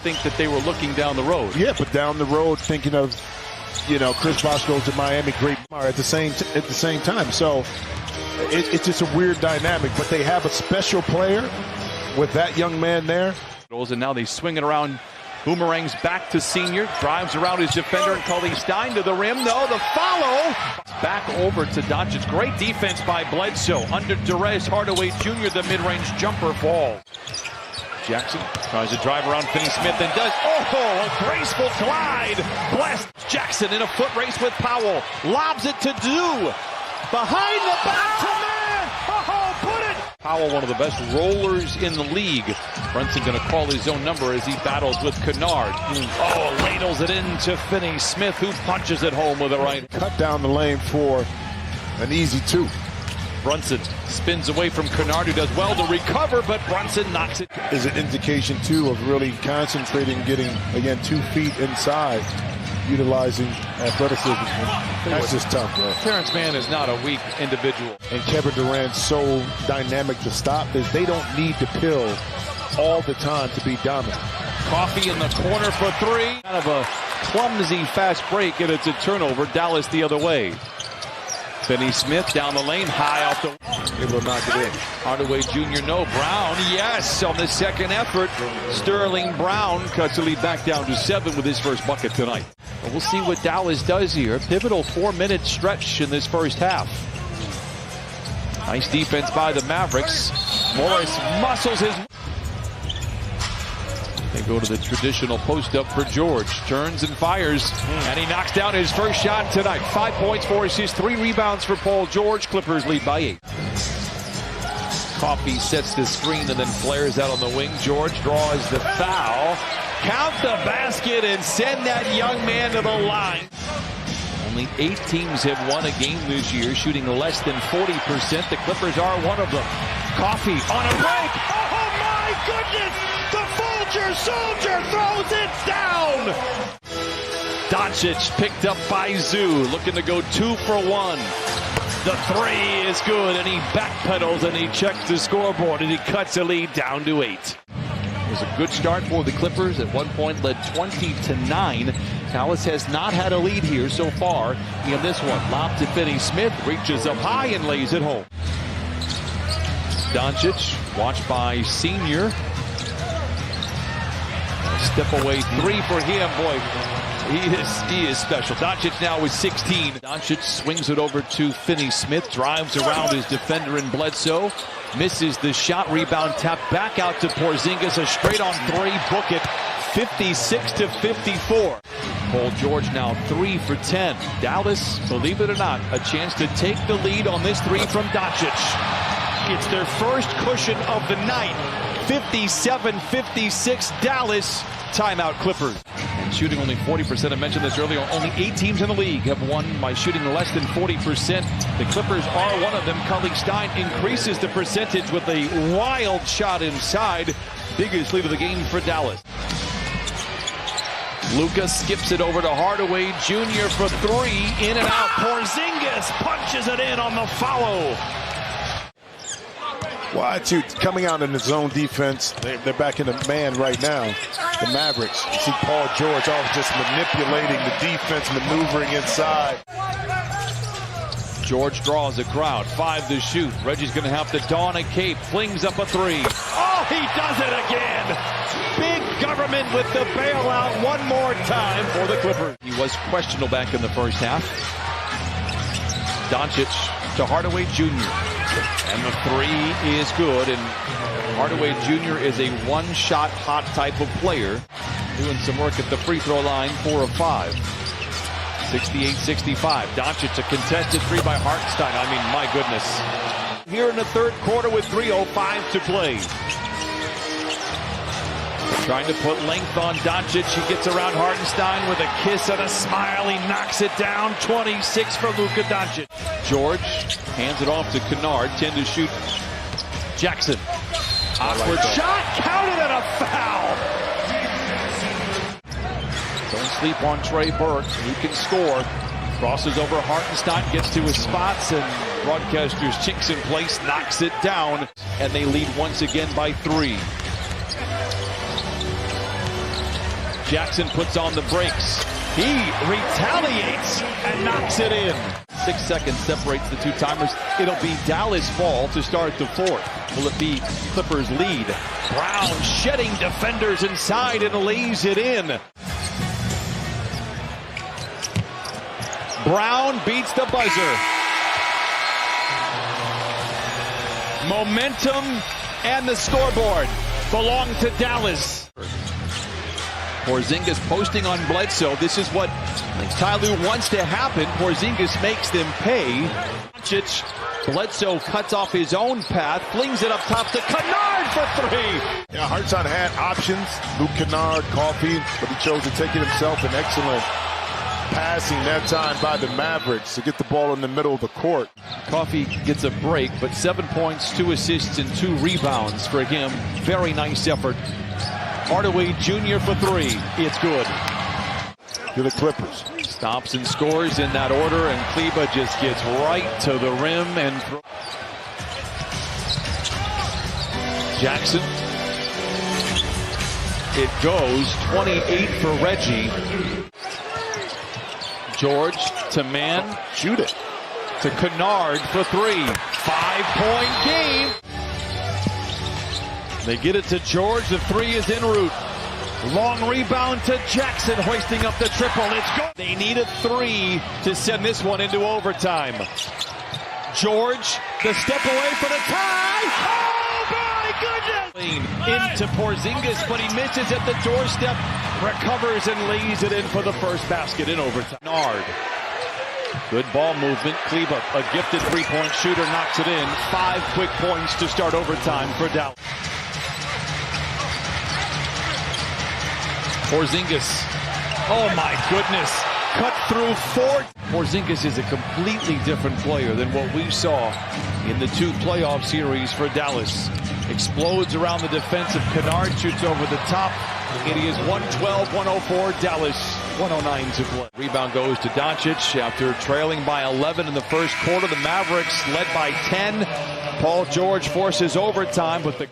think that they were looking down the road. Yeah, but down the road thinking of, Chris Bosh goes to Miami, great at the same time. So it's just a weird dynamic, but they have a special player with that young man there. And now they swing it around. Boomerangs back to Senior, drives around his defender and Cully Stein to the rim. No, the follow. Back over to Doncic. Great defense by Bledsoe. Under duress, Hardaway Jr., the mid-range jumper falls. Jackson tries to drive around Finney-Smith and does. Oh, a graceful glide. Blessed. Jackson in a foot race with Powell. Lobs it to Do. Behind the back to man. Oh, put it. Powell, one of the best rollers in the league. Brunson going to call his own number as he battles with Kennard. Oh, ladles it into Finney-Smith, who punches it home with a right. Cut down the lane for an easy two. Brunson spins away from Kennard, who does well to recover, but Brunson knocks it. Is an indication, too, of really concentrating, getting, again, 2 feet inside, utilizing athleticism. That's just tough, bro. Terrence Mann is not a weak individual. And Kevin Durant's so dynamic to stop is they don't need to pill all the time to be dominant. Coffee in the corner for three. Kind of a clumsy fast break, and it's a turnover. Dallas the other way. Finney-Smith down the lane, high off the... Able to knock it in. Hardaway Jr., no. Brown, yes, on the second effort. Sterling Brown cuts the lead back down to 7 with his first bucket tonight. But we'll see what Dallas does here. Pivotal 4-minute stretch in this first half. Nice defense by the Mavericks. Morris muscles his... They go to the traditional post-up for George. Turns and fires, and he knocks down his first shot tonight. 5 points, 4 assists, 3 rebounds for Paul George. Clippers lead by 8. Coffee sets the screen and then flares out on the wing. George draws the foul. Count the basket and send that young man to the line. Only 8 teams have won a game this year, shooting less than 40%. The Clippers are one of them. Coffee on a break. Oh, my goodness! The Vulture Soldier throws it down! Doncic picked up by Zoo, looking to go 2 for 1. The 3 is good, and he backpedals and he checks the scoreboard, and he cuts the lead down to 8. It was a good start for the Clippers. At one point led 20-9. Dallas has not had a lead here so far in this one. Lob to Finney-Smith, reaches up high and lays it home. Doncic, watched by Senior. Step away 3 for him. Boy, he is special. Doncic now with 16. Doncic swings it over to Finney-Smith, drives around his defender in Bledsoe, misses the shot, rebound tapped back out to Porzingis, a straight on 3, book it, 56-54. Paul George now 3 for 10. Dallas, believe it or not, a chance to take the lead on this 3 from Doncic. It's their first cushion of the night. 57-56 Dallas. Timeout Clippers. And shooting only 40%. I mentioned this earlier. Only 8 teams in the league have won by shooting less than 40%. The Clippers are one of them. Cully Stein increases the percentage with a wild shot inside. Biggest lead of the game for Dallas. Luka skips it over to Hardaway Jr. for 3. In and out. Porzingis punches it in on the follow. Well, too, coming out in the zone defense, they're back in the man right now, the Mavericks. You see Paul George just manipulating the defense, maneuvering inside. George draws a crowd, 5 to shoot. Reggie's going to have to don a cape, flings up a 3. Oh, he does it again! Big government with the bailout one more time for the Clippers. He was questionable back in the first half. Doncic to Hardaway Jr. And the 3 is good, and Hardaway Jr. is a one-shot hot type of player. Doing some work at the free throw line, 4 of 5. 68-65. Doncic, a contested 3 by Hartenstein. I mean, my goodness. Here in the third quarter with 3:05 to play. Trying to put length on Doncic. He gets around Hartenstein with a kiss and a smile. He knocks it down. 26 for Luka Doncic. George hands it off to Kennard. 10 to shoot. Jackson. Awkward shot. Counted and a foul. Don't sleep on Trey Burke. He can score. Crosses over Hartenstein. Gets to his spots. And broadcasters chinks in place. Knocks it down. And they lead once again by 3. Jackson puts on the brakes. He retaliates and knocks it in. 6 seconds separates the two-timers. It'll be Dallas' ball to start the fourth. Will it be Clippers' lead? Brown shedding defenders inside and lays it in. Brown beats the buzzer. Momentum and the scoreboard belong to Dallas. Porzingis posting on Bledsoe. This is what Ty Lue wants to happen. Porzingis makes them pay. Bledsoe cuts off his own path, flings it up top to Kennard for three. Yeah, Hartson had options. Luke Kennard, Coffee, but he chose to take it himself. An excellent passing that time by the Mavericks to get the ball in the middle of the court. Coffee gets a break, but 7 points, 2 assists, and 2 rebounds for him. Very nice effort. Hardaway Jr. for three. It's good. To the Clippers. Stops and scores in that order, and Kleba just gets right to the rim and Jackson. It goes 28 for Reggie. George to man. Shoot it. To Kennard for three. 5-point game. They get it to George. The three is en route. Long rebound to Jackson, hoisting up the triple. It's good. They need a three to send this one into overtime. George, the step away for the tie. Oh my goodness! Into Porzingis, but he misses at the doorstep. Recovers and lays it in for the first basket in overtime. Nard. Good ball movement. Kleba, a gifted three-point shooter, knocks it in. 5 quick points to start overtime for Dallas. Porzingis. Oh my goodness. Cut through 4. Porzingis is a completely different player than what we saw in the 2 playoff series for Dallas. Explodes around the defensive. Kennard shoots over the top. It is 112-104. Dallas 109 to play. Rebound goes to Doncic after trailing by 11 in the first quarter. The Mavericks led by 10. Paul George forces overtime, but the